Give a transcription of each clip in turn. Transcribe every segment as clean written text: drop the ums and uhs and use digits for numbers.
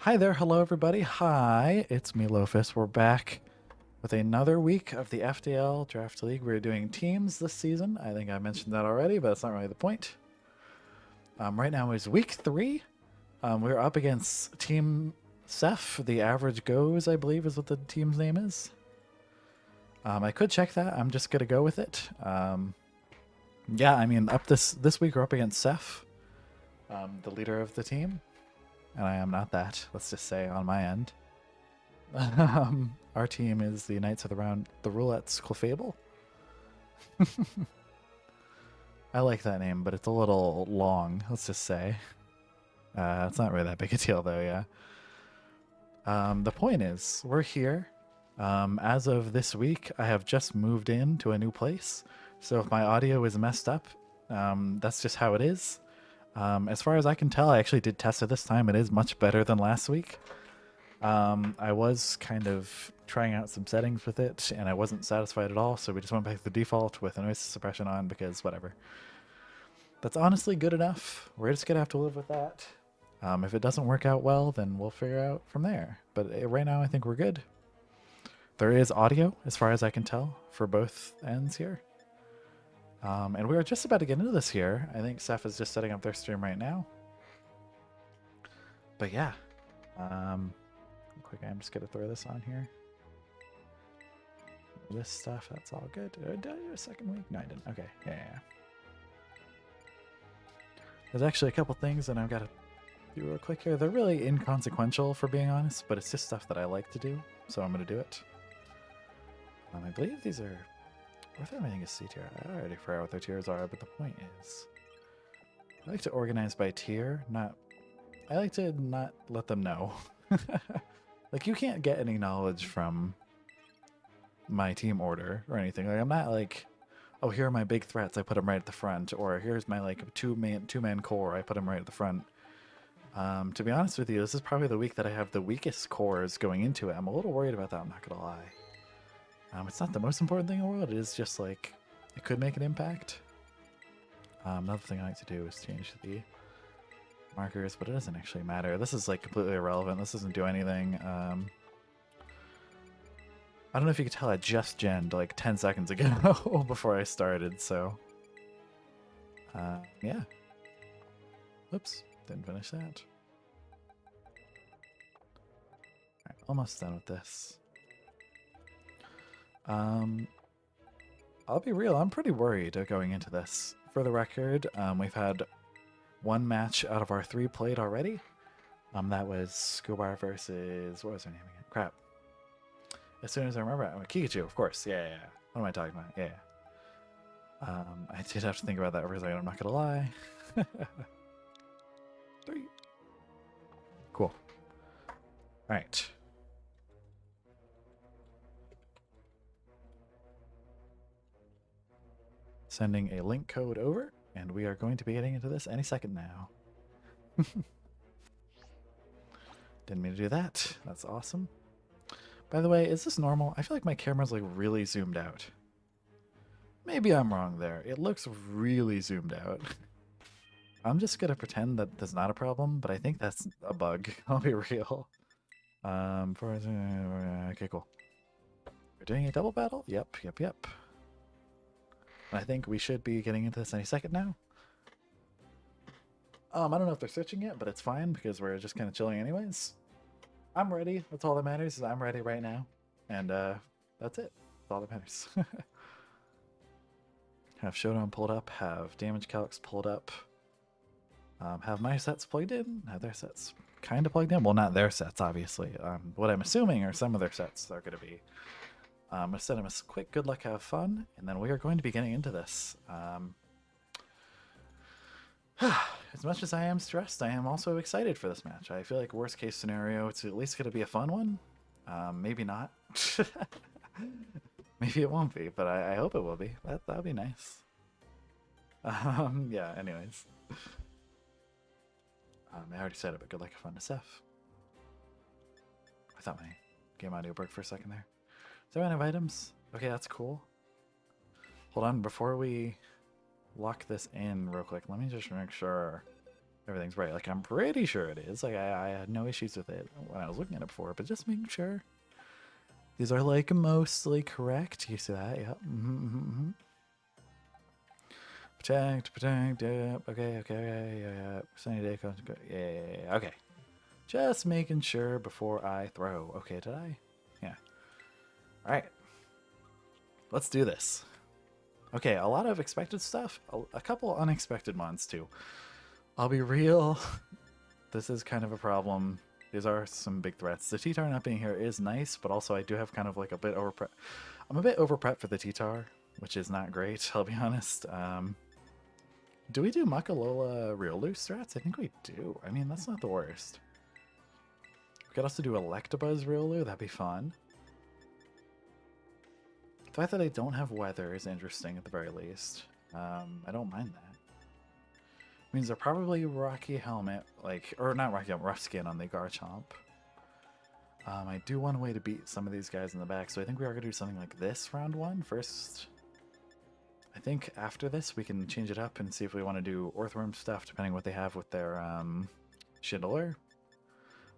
Hi there, hello everybody. Hi, it's me, Lofus. We're back with another week of the FDL Draft League. We're doing teams this season. I think I mentioned that already, but that's not really the point. Right now is week 3. We're up against Team Seph. The average goes, I believe, is what the team's name is. I could check that. I'm just gonna go with it. Yeah, I mean, up this week we're up against Seph, the leader of the team, and I am not that. Let's just say on my end. Our team is the Knights of the Roulette's Clefable. I like that name, but it's a little long, let's just say. It's not really that big a deal, though, yeah. The point is, we're here. As of this week, I have just moved in to a new place. So if my audio is messed up, that's just how it is. As far as I can tell, I actually did test it this time. It is much better than last week. I was kind of trying out some settings with it, and I wasn't satisfied at all, so we just went back to the default with noise suppression on because whatever. That's honestly good enough. We're just going to have to live with that. If it doesn't work out well, then we'll figure out from there. But right now, I think we're good. There is audio, as far as I can tell, for both ends here. And we are just about to get into this here. I think Seph is just setting up their stream right now. But yeah. Quick, I'm just going to throw this on here. This stuff, that's all good. Did I do a second week? No, I didn't. Okay, yeah. There's actually a couple things that I've got to do real quick here. They're really inconsequential, for being honest, but it's just stuff that I like to do, so I'm going to do it. I believe these are... What if everything is C tier? I already forgot what their tiers are, but the point is... I like to organize by tier, not... I like to not let them know. Like, you can't get any knowledge from my team order or anything. Like, I'm not like, oh, here are my big threats, I put them right at the front, or here's my like two-man core, I put them right at the front. To be honest with you, this is probably the week that I have the weakest cores going into it. I'm a little worried about that, I'm not gonna lie. It's not the most important thing in the world, it is just like, it could make an impact. Another thing I like to do is change the markers, but it doesn't actually matter. This is like completely irrelevant, this doesn't do anything. I don't know if you could tell, I just genned like 10 seconds ago before I started, so... yeah. Oops, didn't finish that. Alright, almost done with this. I'll be real, I'm pretty worried going into this. For the record, we've had one match out of our 3 played already. That was Scubar versus... What was her name again? Crap. As soon as I remember, Kikachu, of course. Yeah. What am I talking about? Yeah. I did have to think about that for a second, I'm not gonna lie. 3. Cool. Alright. Sending a link code over, and we are going to be getting into this any second now. Didn't mean to do that. That's awesome. By the way, is this normal? I feel like my camera's like really zoomed out. Maybe I'm wrong there. It looks really zoomed out. I'm just gonna pretend that that's not a problem, but I think that's a bug. I'll be real. Okay, cool. We're doing a double battle? Yep. I think we should be getting into this any second now. I don't know if they're switching yet, but it's fine because we're just kind of chilling anyways. I'm ready. That's all that matters, is I'm ready right now. And that's it. That's all that matters. Have Showdown pulled up, have Damage Calcs pulled up. Have my sets plugged in, have their sets kind of plugged in. Well, not their sets, obviously. What I'm assuming are some of their sets are going to be. I'm going to send them a quick good luck, have fun, and then we are going to be getting into this. As much as I am stressed, I am also excited for this match. I feel like worst case scenario, it's at least going to be a fun one. Maybe not. Maybe it won't be, but I hope it will be. That'll be nice. Yeah, anyways. I already said it, but good luck, have fun to Seph. I thought my game audio broke for a second there. Do I have items? Okay, that's cool. Hold on, before we lock this in real quick, let me just make sure everything's right. Like, I'm pretty sure it is. Like, I had no issues with it when I was looking at it before, but just making sure. These are, like, mostly correct. You see that? Yep. Protect, yep. Okay, yeah. Sunny day comes, yeah, okay. Just making sure before I throw. Okay, did I? Yeah. Alright. Let's do this. Okay, a lot of expected stuff. A couple unexpected ones, too. I'll be real. This is kind of a problem. These are some big threats. The T-Tar not being here is nice, but also I do have kind of like a bit over-prep. I'm a bit over-prep for the T-Tar, which is not great, I'll be honest. Do we do Makalola Riolu strats? I think we do. I mean, that's not the worst. We could also do Electabuzz Riolu. That'd be fun. The fact that I don't have weather is interesting at the very least. I don't mind that. Means they're probably Rocky Helmet, like, or not Rocky Helmet, Rough Skin on the Garchomp. I do want a way to beat some of these guys in the back, so I think we are going to do something like this round one first. I think after this we can change it up and see if we want to do Earthworm stuff, depending what they have with their Chandelure.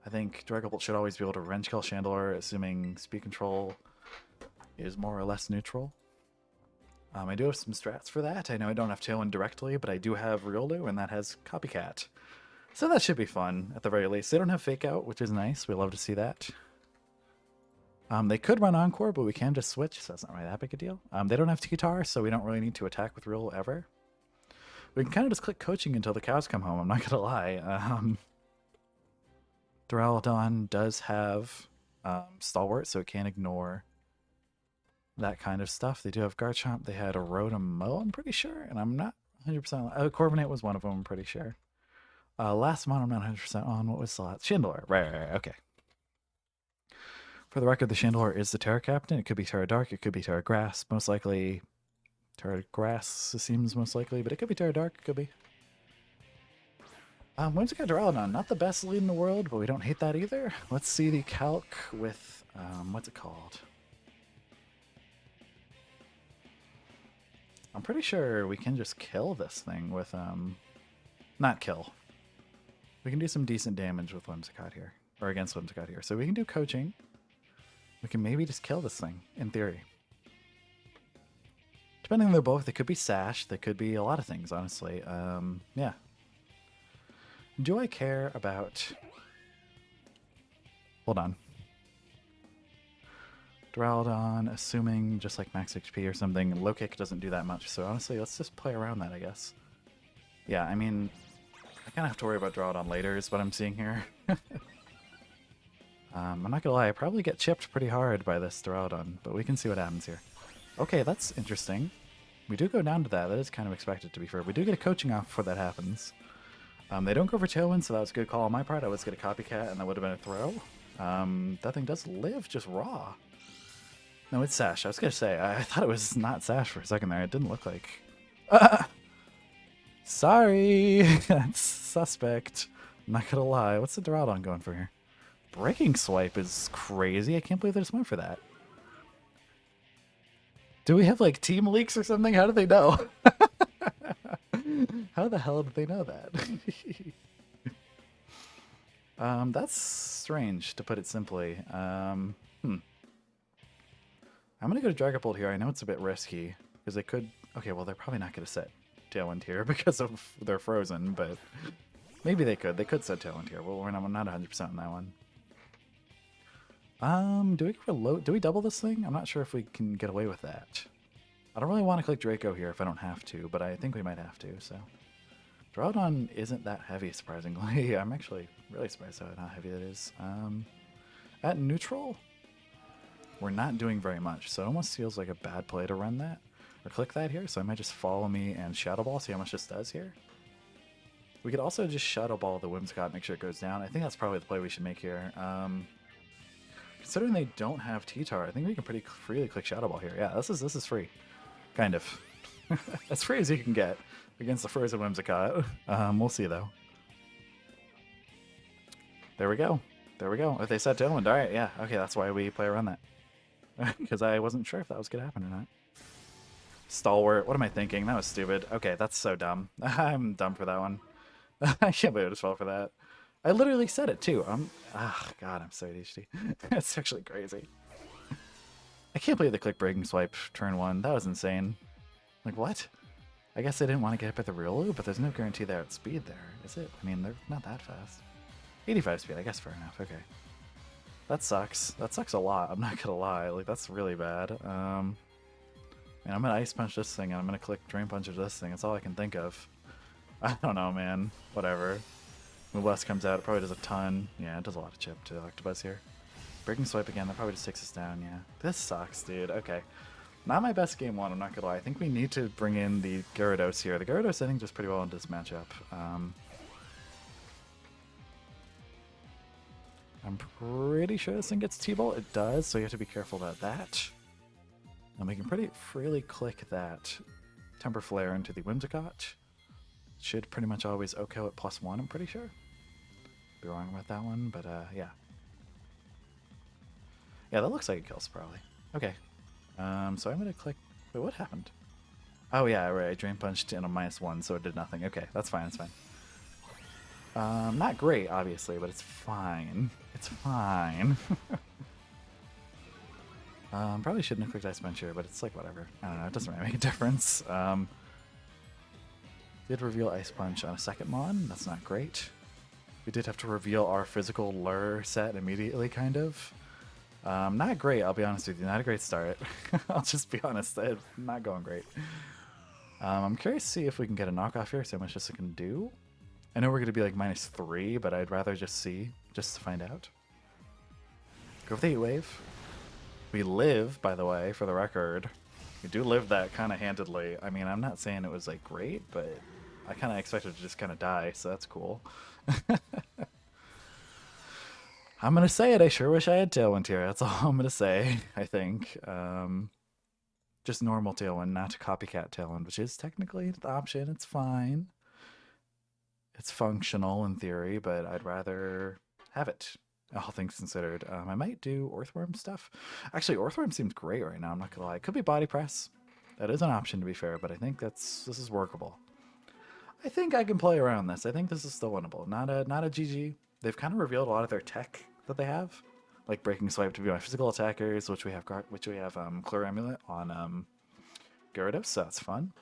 I think Dragapult should always be able to Wrench Kill Chandelure, assuming Speed Control is more or less neutral. I do have some strats for that. I know I don't have Tailwind directly, but I do have Riolu, and that has Copycat. So that should be fun, at the very least. They don't have Fake Out, which is nice. We love to see that. They could run Encore, but we can just switch, so that's not really that big a deal. They don't have T-Tar, so we don't really need to attack with Riolu ever. We can kind of just click Coaching until the cows come home, I'm not going to lie. Duraludon does have Stalwart, so it can't ignore that kind of stuff. They do have Garchomp. They had a Rotom-Mow, I'm pretty sure, and I'm not 100%. Corviknight was one of them, I'm pretty sure. Last one, I'm not 100% on. What was the last? Chandelure. Right, okay. For the record, the Chandelure is the Terra Captain. It could be Terra Dark. It could be Terra Grass. Most likely, Terra Grass seems most likely, but it could be Terra Dark. It could be. Whimsicott Duraludon, not the best lead in the world, but we don't hate that either. Let's see the calc with, what's it called? I'm pretty sure we can just kill this thing with, not kill. We can do some decent damage with Whimsicott here, or against Whimsicott here. So we can do Coaching. We can maybe just kill this thing, in theory. Depending on they're both, they could be Sash, they could be a lot of things, honestly. Yeah. Do I care about... Hold on. Duraludon, assuming just like max HP or something. Low kick doesn't do that much, so honestly, let's just play around that, I guess. Yeah, I mean, I kind of have to worry about Duraludon later is what I'm seeing here. I'm not gonna lie, I probably get chipped pretty hard by this Duraludon, but we can see what happens here. Okay, that's interesting. We do go down to that. That is kind of expected, to be fair. We do get a Coaching off before that happens. They don't go for Tailwind, so that was a good call on my part. I was going to Copycat, and that would have been a throw. That thing does live just raw. No, it's Sash. I was going to say, I thought it was not Sash for a second there. It didn't look like... Sorry! That's suspect. I'm not going to lie. What's the Duraludon going for here? Breaking Swipe is crazy. I can't believe they just went for that. Do we have, like, team leaks or something? How do they know? How the hell did they know that? That's strange, to put it simply. I'm going to go to Dragapult here. I know it's a bit risky, because they could... Okay, well, they're probably not going to set Tailwind here because of they're frozen, but maybe they could. They could set Tailwind here. Well, I'm not 100% on that one. Do we double this thing? I'm not sure if we can get away with that. I don't really want to click Draco here if I don't have to, but I think we might have to, so... Duraludon isn't that heavy, surprisingly. I'm actually really surprised how heavy it is. At neutral, we're not doing very much, so it almost feels like a bad play to run that, or click that here, so I might just follow me and Shadow Ball, see how much this does here. We could also just Shadow Ball the Whimsicott, make sure it goes down. I think that's probably the play we should make here. Considering they don't have T-Tar, I think we can pretty freely click Shadow Ball here. Yeah, this is free. Kind of. As free as you can get against the frozen Whimsicott. We'll see, though. There we go. There we go. If they said Tailwind, alright, yeah. Okay, that's why we play around that. Because I wasn't sure if that was going to happen or not. Stalwart. What am I thinking? That was stupid. Okay, that's so dumb. I'm dumb for that one. I can't believe I just fell for that. I literally said it too. God, I'm so ADHD. That's actually crazy. I can't believe they clicked Breaking Swipe turn 1. That was insane. Like, what? I guess they didn't want to get up at the Riolu, but there's no guarantee they're at speed there, is it? I mean, they're not that fast. 85 speed, I guess, fair enough. Okay. That sucks. That sucks a lot, I'm not gonna lie. Like, that's really bad. Man, I'm gonna Ice Punch this thing, and I'm gonna click Drain Punch this thing. That's all I can think of. I don't know, man. Whatever. Moonblast comes out, it probably does a ton. Yeah, it does a lot of chip to Electabuzz here. Breaking Swipe again, that probably just takes us down, yeah. This sucks, dude. Okay. Not my best game one, I'm not gonna lie. I think we need to bring in the Gyarados here. The Gyarados, I think, does pretty well in this matchup. I'm pretty sure this thing gets T-Bolt. It does, so you have to be careful about that. And we can pretty freely click that Temper Flare into the Whimsicott. Should pretty much always OHKO at +1, I'm pretty sure. Be wrong about that one, but yeah. Yeah, that looks like it kills, probably. Okay. So I'm gonna click... Wait, what happened? Oh yeah, right, I Drain Punched in a -1, so it did nothing. Okay, that's fine, it's fine. Not great, obviously, but it's fine. It's fine. Probably shouldn't have clicked Ice Punch here, but it's like whatever. I don't know, it doesn't really make a difference. Did reveal Ice Punch on a second Mon. That's not great. We did have to reveal our physical lure set immediately, kind of. Not great, I'll be honest with you. Not a great start. I'll just be honest, not going great. I'm curious to see if we can get a knockoff here, see how much this can do. I know we're going to be like -3, but I'd rather just see, just to find out. Go for the Heat Wave. We live, by the way, for the record. We do live that kind of handedly. I mean, I'm not saying it was like great, but I kind of expected to just kind of die, so that's cool. I'm going to say it. I sure wish I had Tailwind here. That's all I'm going to say, I think. Just normal Tailwind, not Copycat Tailwind, which is technically the option. It's fine. It's functional in theory, but I'd rather have it, all things considered. I might do Earthworm stuff. Actually, Earthworm seems great right now, I'm not gonna lie. It could be Body Press. That is an option, to be fair, but I think this is workable. I think I can play around this. I think this is still winnable. Not a GG. They've kind of revealed a lot of their tech that they have, like Breaking Swipe to be my physical attackers, which we have Clear Amulet on Gyarados, so that's fun.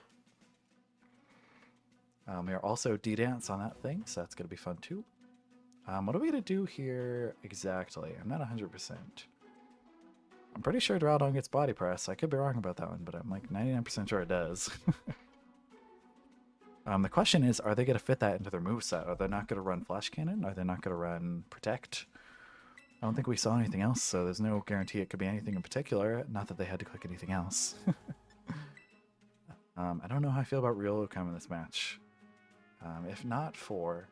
We are also D-Dance on that thing, so that's going to be fun too. What are we going to do here exactly? I'm not 100%. I'm pretty sure Duraludon gets Body Press. I could be wrong about that one, but I'm like 99% sure it does. The question is, are they going to fit that into their moveset? Are they not going to run Flash Cannon? Are they not going to run Protect? I don't think we saw anything else, so there's no guarantee it could be anything in particular. Not that they had to click anything else. I don't know how I feel about Riolu in this match. If not for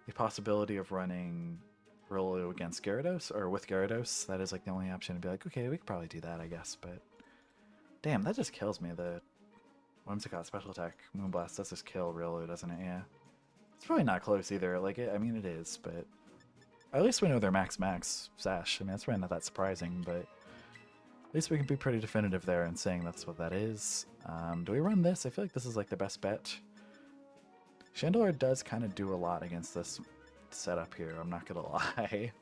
the possibility of running Riolu against Gyarados, or with Gyarados, that is like the only option to be like, okay, we could probably do that, I guess, but damn, that just kills me. The Whimsicott special attack Moonblast does just kill Riolu, doesn't it? Yeah. It's probably not close either. Like, I mean, it is, but at least we know they're max Sash. I mean, that's probably not that surprising, but at least we can be pretty definitive there in saying that's what that is. Do we run this? I feel like this is like the best bet. Chandelure does kind of do a lot against this setup here, I'm not gonna lie.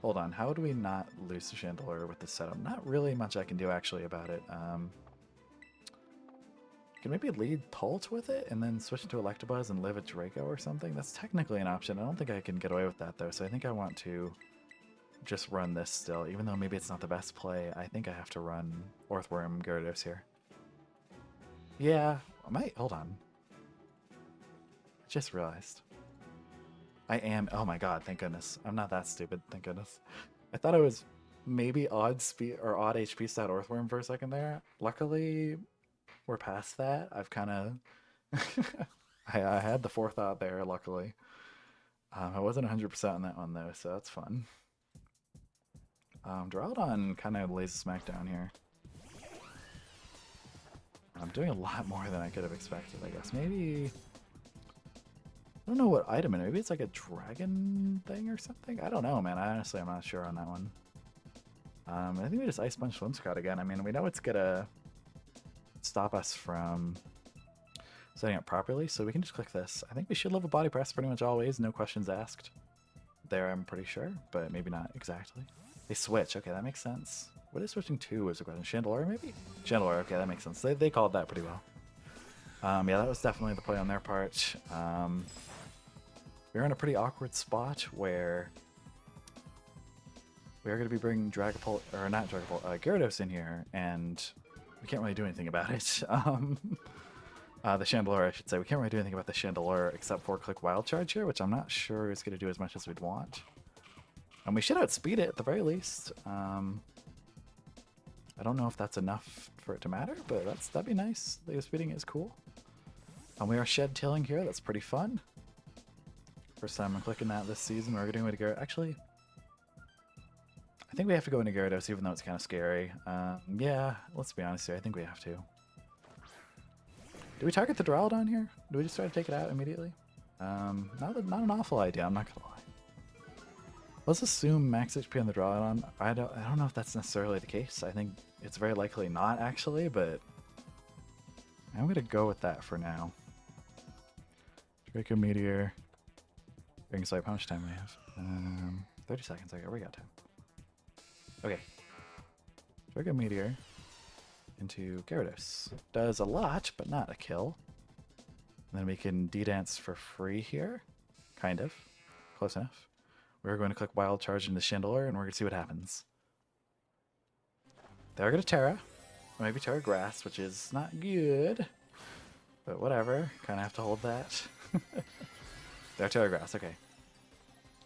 Hold on, how do we not lose the Chandelure with this setup? Not really much I can do actually about it. Can maybe lead Pult with it and then switch into Electabuzz and live a Draco or something? That's technically an option. I don't think I can get away with that though, so I think I want to just run this still. Even though maybe it's not the best play, I think I have to run Earthworm Gyarados here. Yeah, I might. Hold on. I just realized. I am. Oh my god, thank goodness. I'm not that stupid, thank goodness. I thought I was maybe odd speed or odd HP stat Earthworm for a second there. Luckily, we're past that. I've kind of. I had the forethought there, luckily. I wasn't 100% on that one though, so that's fun. Duraludon kind of lays a smackdown here. I'm doing a lot more than I could have expected, I guess. Maybe... I don't know what item it is. Maybe it's like a dragon thing or something? I don't know, man. Honestly, I'm not sure on that one. I think we just Ice Punch Whimsicott again. I mean, we know it's gonna stop us from setting up properly, so we can just click this. I think we should level body press pretty much always, no questions asked. There, I'm pretty sure, but maybe not exactly. They switch, okay, that makes sense. What is switching to was a question? Chandelier, maybe? Chandelier, okay, that makes sense. They called that pretty well. Yeah, that was definitely the play on their part. We're in a pretty awkward spot where we're going to be bringing Dragapult, or not Dragapult, Gyarados in here, and we can't really do anything about it. The Chandelier, I should say. We can't really do anything about the Chandelier except for click Wild Charge here, which I'm not sure is going to do as much as we'd want. And we should outspeed it at the very least. I don't know if that's enough for it to matter, but that'd be nice. The outspeeding is cool. And we are shed tailing here. That's pretty fun. First time I'm clicking that this season. We're going to Gyarados. Actually, I think we have to go into Gyarados, even though it's kind of scary. Yeah, let's be honest here. I think we have to. Do we target the Duraludon here? Do we just try to take it out immediately? Not an awful idea. I'm not gonna lie. Let's assume max HP on the Duraludon. I don't know if that's necessarily the case. I think it's very likely not, actually, but I'm gonna go with that for now. Draco Meteor. Ring Swipe. How much time do we have? 30 seconds. Okay, we got time. Okay. Draco Meteor into Gyarados. Does a lot, but not a kill. And then we can D-Dance for free here. Kind of. Close enough. We're going to click Wild Charge into Chandelier, and we're going to see what happens. They're going to Terra. Or maybe Terra Grass, which is not good. But whatever. Kind of have to hold that. They're Terra Grass, okay.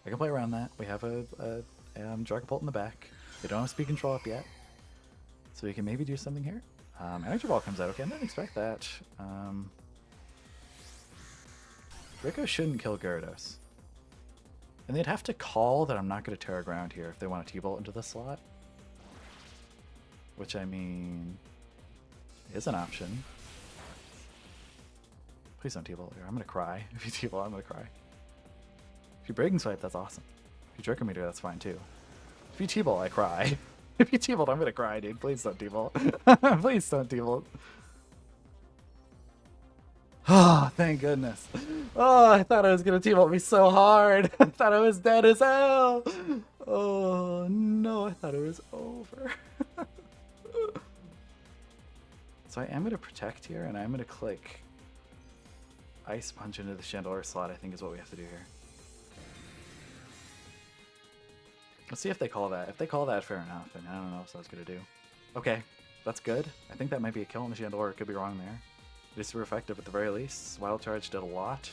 I can play around that. We have a Dragapult in the back. They don't have speed control up yet. So we can maybe do something here. Energy Ball comes out. Okay, I didn't expect that. Draco shouldn't kill Gyarados. And they'd have to call that I'm not going to Terra Ground here if they want to T-Bolt into the slot. Which, I mean, is an option. Please don't T-Bolt here. I'm going to cry. If you T-Bolt, I'm going to cry. If you Breaking Swipe, that's awesome. If you Draco Meteor, that's fine too. If you T-Bolt, I cry. If you T-Bolt, I'm gonna cry, dude. Please don't T-Bolt. Please don't T-Bolt. Oh, thank goodness. Oh, I thought I was gonna T-Bolt me so hard. I thought I was dead as hell. Oh, no, I thought it was over. So I am gonna protect here, and I'm gonna click Ice Punch into the Chandelier slot, I think is what we have to do here. Let's see if they call that. If they call that, fair enough. And I don't know what I was going to do. Okay, that's good. I think that might be a kill on the Chandelier. Could be wrong there. It is super effective at the very least. Wild Charge did a lot.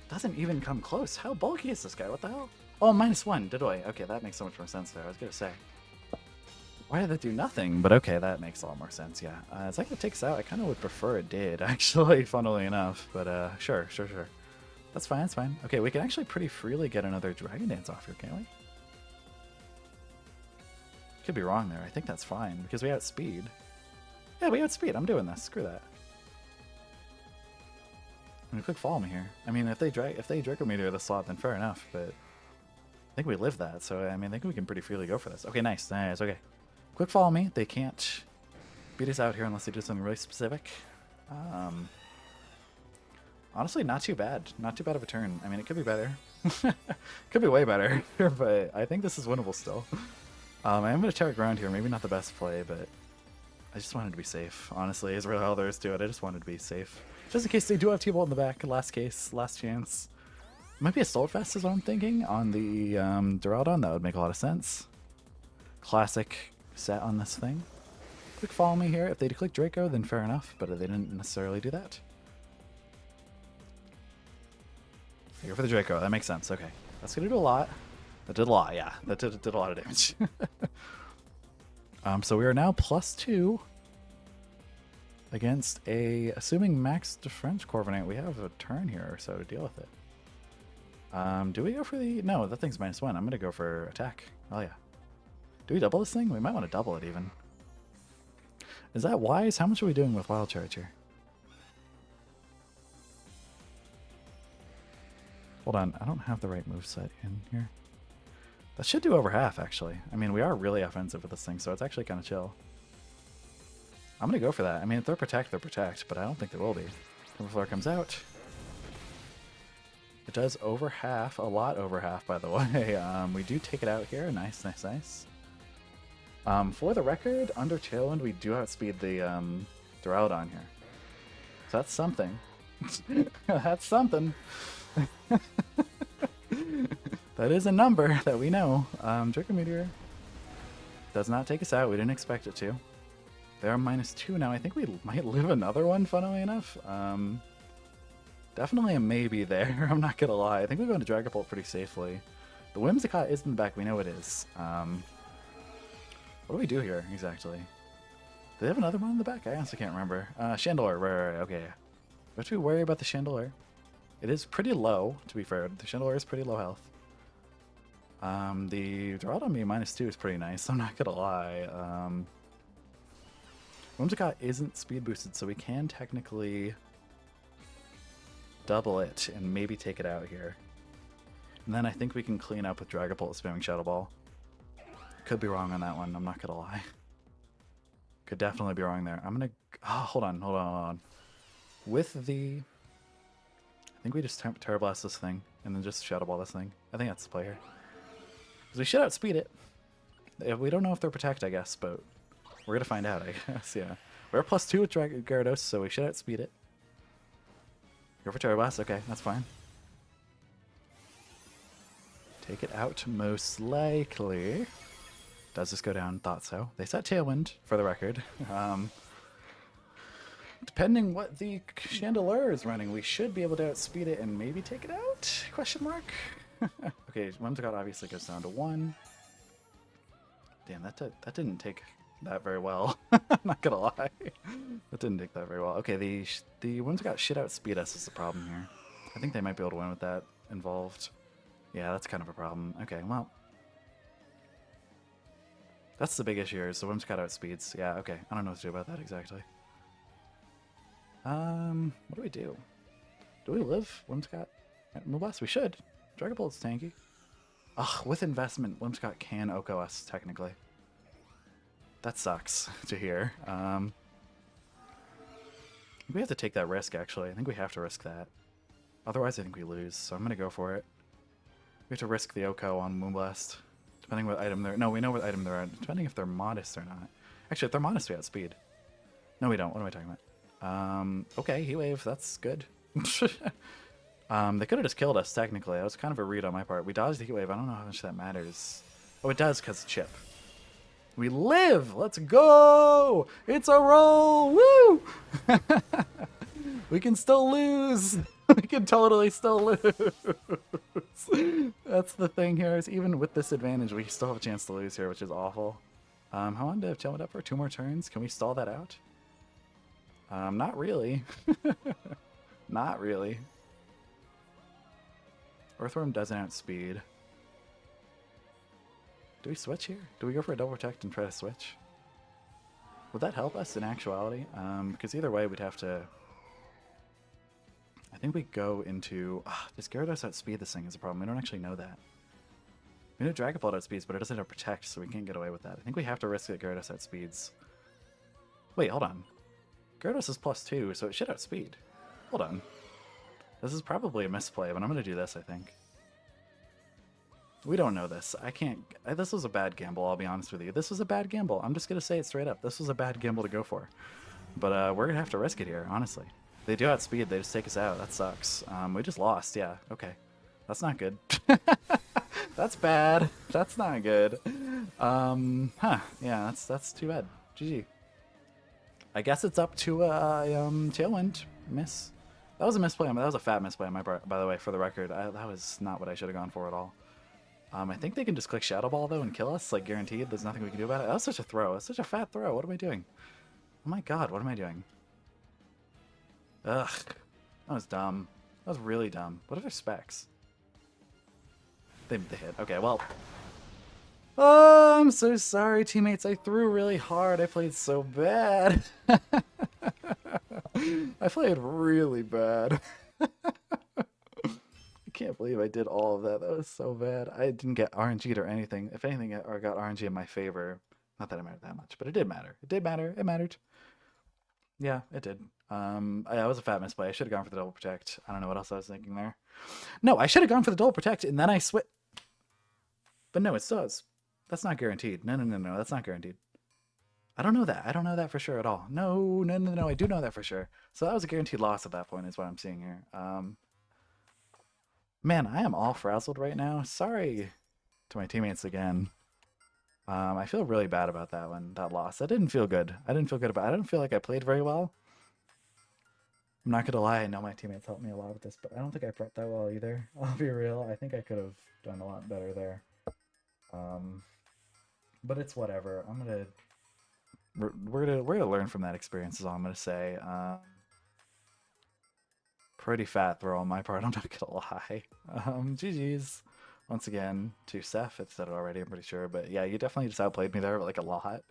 Doesn't even come close. How bulky is this guy? What the hell? Oh, -1. Did I? Okay, that makes so much more sense there. I was going to say. Why did that do nothing? But okay, that makes a lot more sense, yeah. It's like it takes out. I kind of would prefer it did, actually, funnily enough. But sure. That's fine, that's fine. Okay, we can actually pretty freely get another Dragon Dance off here, can't we? Could be wrong there. I think that's fine because we outspeed. Yeah, we outspeed. I'm doing this. Screw that. I'm gonna quick follow me here. I mean, if they Draco Meteor the slot, then fair enough. But I think we live that, so I mean, I think we can pretty freely go for this. Okay, nice. Okay. Quick follow me. They can't beat us out here unless they do something really specific. Honestly, not too bad. Not too bad of a turn. I mean, it could be better. Could be way better, but I think this is winnable still. I am going to Terra Ground here. Maybe not the best play, but I just wanted to be safe. Honestly, is really all there is to it. I just wanted to be safe. Just in case they do have T-Bolt in the back. Last case, last chance. Might be a Soulfest is what I'm thinking on the Duraludon. That would make a lot of sense. Classic set on this thing. Quick follow me here. If they click Draco, then fair enough, but they didn't necessarily do that. Go for the Draco. That makes sense. Okay. That's going to do a lot. That did a lot, yeah. That did a lot of damage. So we are now +2 against assuming max defense Corviknight. We have a turn here or so to deal with it. Do we go for the... No, that thing's -1. I'm going to go for attack. Oh, yeah. Do we double this thing? We might want to double it even. Is that wise? How much are we doing with Wild Charge here? Hold on, I don't have the right moveset in here. That should do over half, actually. I mean, we are really offensive with this thing, so it's actually kind of chill. I'm going to go for that. I mean, if they're protect, but I don't think they will be. Floor comes out. It does over half, a lot over half, by the way. We do take it out here. Nice, nice, nice. For the record, under Tailwind, we do outspeed the Duraludon here. So that's something. That's something. That is a number that we know. Draco Meteor does not take us out. We didn't expect it to. They're -2 now. I think we might live another one, funnily enough. Definitely a maybe there. I'm not gonna lie. I think we go into Dragapult pretty safely. The Whimsicott is in the back. We know it is. What do we do here, exactly? Do they have another one in the back? I honestly can't remember. Chandelure. Right. Okay. We have to worry about the Chandelure. It is pretty low, to be fair. The Chandelure is pretty low health. The Duraludon being -2 is pretty nice. I'm not gonna lie. Whimsicott isn't speed boosted, so we can technically double it and maybe take it out here. And then I think we can clean up with Dragapult spamming Shadow Ball. Could be wrong on that one, I'm not gonna lie. Could definitely be wrong there. I'm gonna... Oh, hold on. With the... I think we just Terra Blast this thing, and then just Shadow Ball this thing. I think that's the play here. Because we should outspeed it. We don't know if they're Protect, I guess, but we're gonna find out, I guess, yeah. We're +2 with Gyarados, so we should outspeed it. Go for Terra Blast, okay, that's fine. Take it out, most likely. Does this go down? Thought so. They set Tailwind, for the record. Depending what the Chandelure is running, we should be able to outspeed it and maybe take it out? Question mark? Okay, Whimsicott obviously goes down to 1. Damn, that didn't take that very well. I'm not gonna lie. That didn't take that very well. Okay, the Whimsicott should outspeed us is the problem here. I think they might be able to win with that involved. Yeah, that's kind of a problem. Okay, well. That's the big issue here, is the Whimsicott outspeeds. Yeah, okay. I don't know what to do about that exactly. What do we do? Do we live Whimsicott? Moonblast? We should. Dragapult's tanky. Ugh, with investment, Whimsicott can OHKO us, technically. That sucks to hear. We have to take that risk, actually. I think we have to risk that. Otherwise, I think we lose, so I'm going to go for it. We have to risk the OHKO on Moonblast. Depending what item they're... No, we know what item they're at. Depending if they're modest or not. Actually, if they're modest, we outspeed. No, we don't. What am I talking about? Okay, Heat Wave. That's good. They could have just killed us, technically. That was kind of a read on my part. We dodged the Heat Wave. I don't know how much that matters. Oh, it does, because Chip. We live! Let's go! It's a roll! Woo! We can still lose! We can totally still lose! That's the thing here, is even with this advantage, we still have a chance to lose here, which is awful. How long did I have up for? 2 more turns? Can we stall that out? Not really. Not really. Earthworm doesn't outspeed. Do we switch here? Do we go for a double protect and try to switch? Would that help us in actuality? Because either way, we'd have to... I think we go into... does Gyarados outspeed this thing is a problem? We don't actually know that. We know Dragapult outspeeds, but it doesn't have protect, so we can't get away with that. I think we have to risk that Gyarados outspeeds. Wait, hold on. Gyarados is +2, so it should outspeed. Hold on. This is probably a misplay, but I'm going to do this, I think. We don't know this. I can't... This was a bad gamble, I'll be honest with you. This was a bad gamble. I'm just going to say it straight up. This was a bad gamble to go for. But we're going to have to risk it here, honestly. They do outspeed. They just take us out. That sucks. We just lost. Yeah, okay. That's not good. That's bad. That's not good. Yeah, that's too bad. GG. I guess it's up to Tailwind. Miss. That was a misplay. That was a fat misplay on my part, by the way, for the record. That was not what I should have gone for at all. I think they can just click Shadow Ball, though, and kill us. Like, guaranteed. There's nothing we can do about it. That was such a throw. That's such a fat throw. What am I doing? Oh my god, what am I doing? Ugh. That was dumb. That was really dumb. What are their specs? They hit. Okay, well... Oh, I'm so sorry, teammates. I threw really hard. I played so bad. I played really bad. I can't believe I did all of that. That was so bad. I didn't get RNG'd or anything. If anything, I got RNG in my favor. Not that it mattered that much, but it did matter. It did matter. It mattered. Yeah, it did. I was a fat misplay. I should have gone for the double protect. I don't know what else I was thinking there. No, I should have gone for the double protect, and then I switch. But no, it does. That's not guaranteed. No, no, no, no. That's not guaranteed. I don't know that. I don't know that for sure at all. No, no, no, no. I do know that for sure. So that was a guaranteed loss at that point, is what I'm seeing here. Man, I am all frazzled right now. Sorry to my teammates again. I feel really bad about that one, that loss. That didn't feel good. I didn't feel good about it. I didn't feel like I played very well. I'm not gonna lie, I know my teammates helped me a lot with this, but I don't think I prepped that well either. I'll be real. I think I could have done a lot better there. Um, but it's whatever. We're gonna learn from that experience is all I'm gonna say. Pretty fat throw on my part, I'm not gonna lie. GG's once again to Seph. It said it already, I'm pretty sure, but yeah, you definitely just outplayed me there like a lot.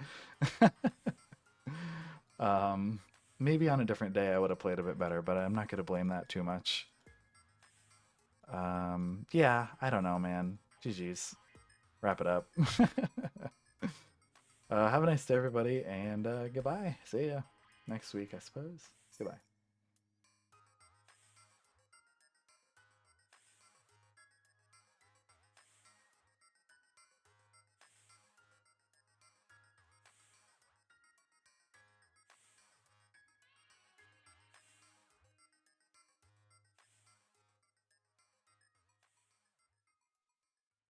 um, maybe on a different day I would have played a bit better, but I'm not gonna blame that too much. Yeah, I don't know, man. GG's. Wrap it up. Have a nice day, everybody, and goodbye. See ya next week, I suppose. Goodbye.